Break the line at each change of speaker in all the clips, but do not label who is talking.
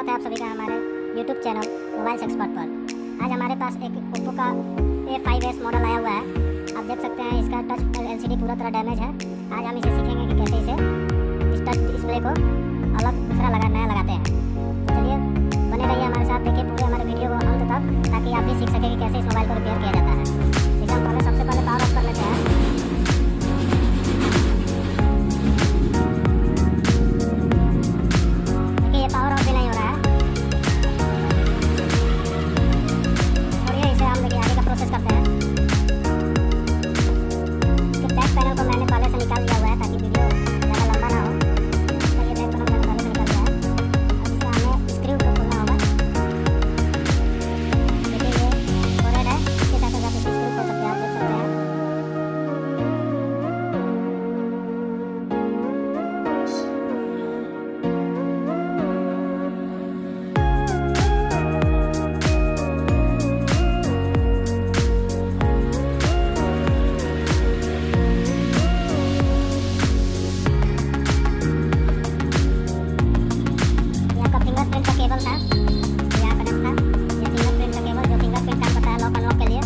स्वागत है आप सभी का हमारे YouTube चैनल मोबाइल एक्सपर्ट पर। आज हमारे पास एक Oppo का A5s मॉडल आया हुआ है। आप देख सकते हैं इसका टच LCD पूरा तरह डैमेज है। आज हम इसे सीखेंगे कि कैसे इस टच डिस्प्ले को अलग दूसरा नया लगाते हैं। तो चलिए बने रहिए हमारे साथ, देखिए पूरे हमारे वीडियो को अंत तक, ताकि आप भी सीख सकें कि कैसे इस मोबाइल को रिपेयर किया जाता है। इसे हम सबसे पहले पावर ऑफ कर लेते हैं। पावर ऑफ भी नहीं हो रहा है और ये इसे हम आगे का प्रोसेस करते हैं। बैक पैनल को मैंने पहले से निकाल दिया हुआ है ताकि वीडियो ज़्यादा लंबा ना हो। तो ये बैक पैनल मैंने पहले से निकाल दिया है। अब इसे हमें स्क्रू को खोलना होगा। देखिए ये फोरहेड है, इसके साथ साथ इसे स्क्रू खोल सकते हैं, आप देख सकते हैं। फिंगरप्रिंट का केबल था, यहाँ कनेक्ट था। ये फिंगरप्रिंट का केबल जो फिंगरप्रिंट काम करता है लॉक अनलॉक के लिए।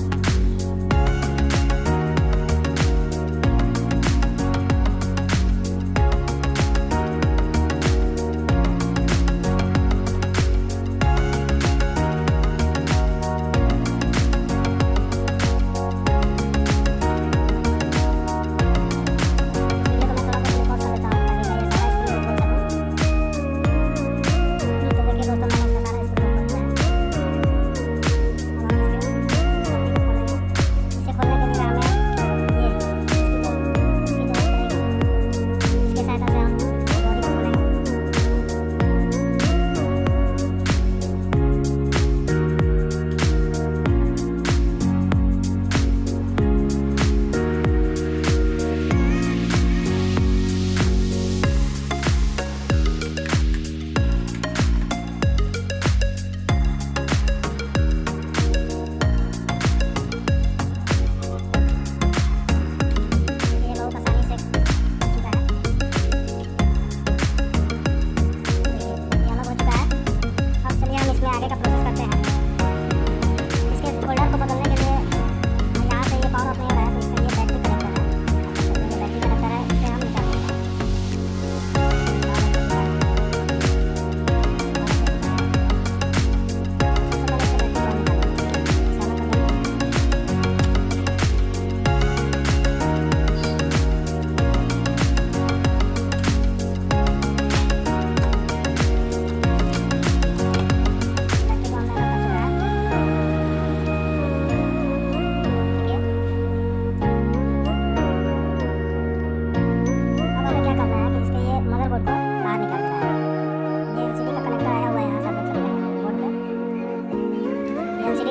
आगे का प्रोसेस करते हैं। इसके होल्डर को बदलने के लिए यहाँ से ये पावर ऑफ नहीं हो रहा है, तो इसके लिए बैटरी कनेक्टर है। ये बैटरी कनेक्टर है, इसे हम निकाल देंगे।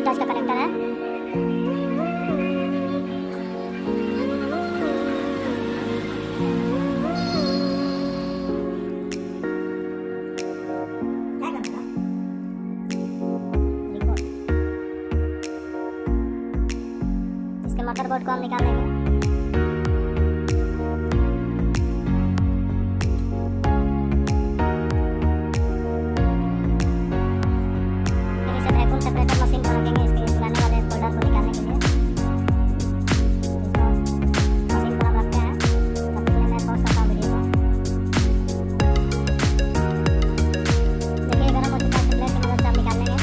टच का कनेक्टर है। इसके मदरबोर्ड को हम निकाल लेंगे। सेपरेटर मशीन को रखेंगे इसके पुराने वाले फोल्डर को निकालने के लिए। मशीन को हम रखते हैं, तब तक मैं पॉज करता हूँ वीडियो को। देखिए गर्म हो चुका है, ब्लेड की मदद से हम निकाल लेंगे।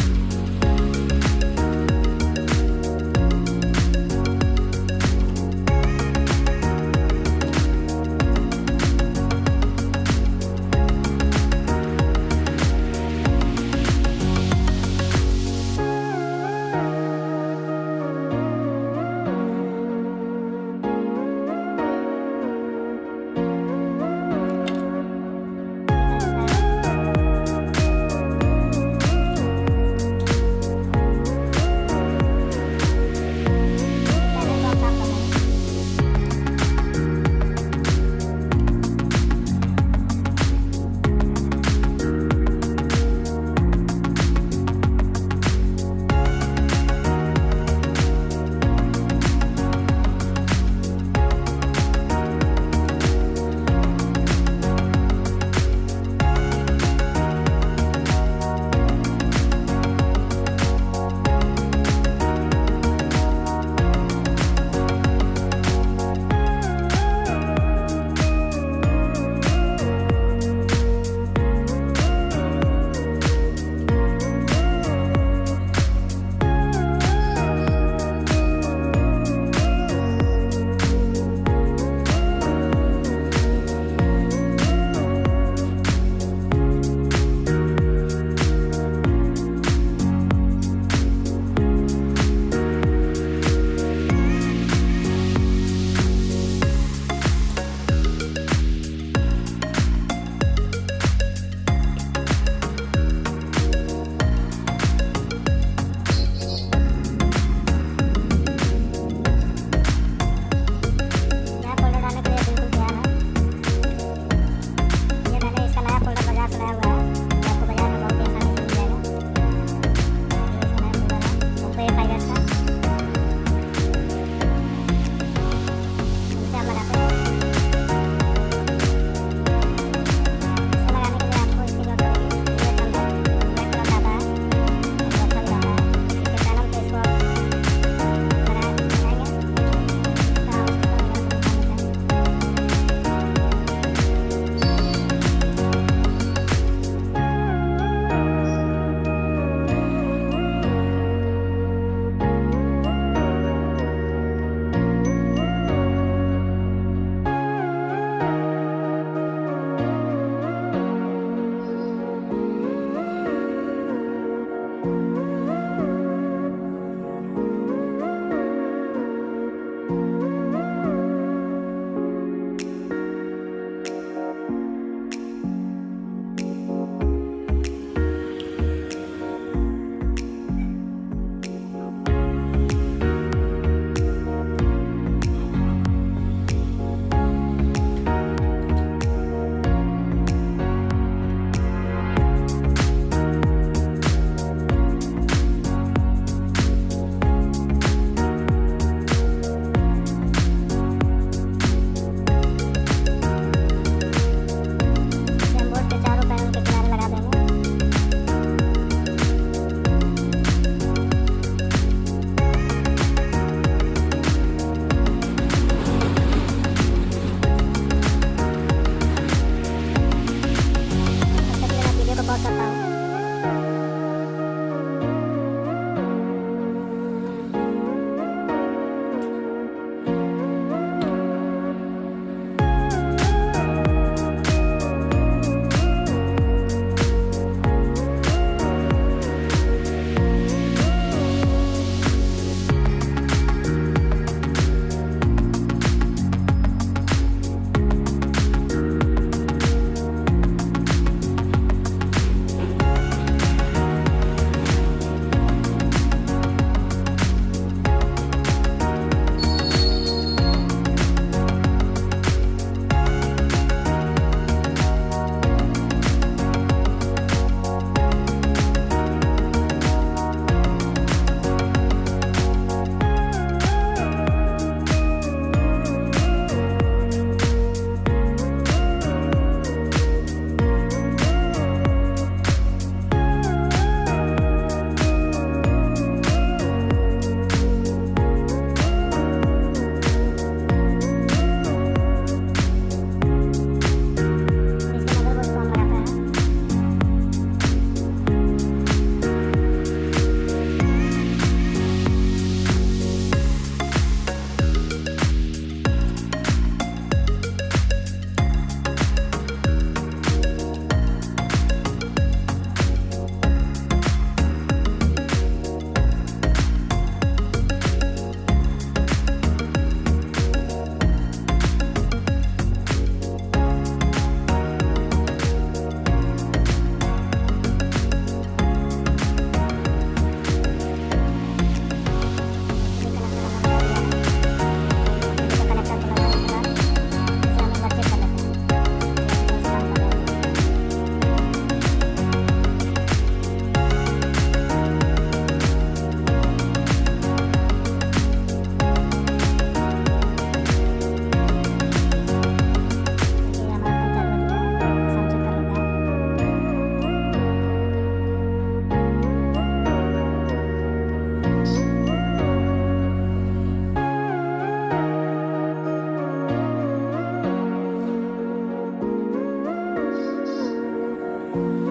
है।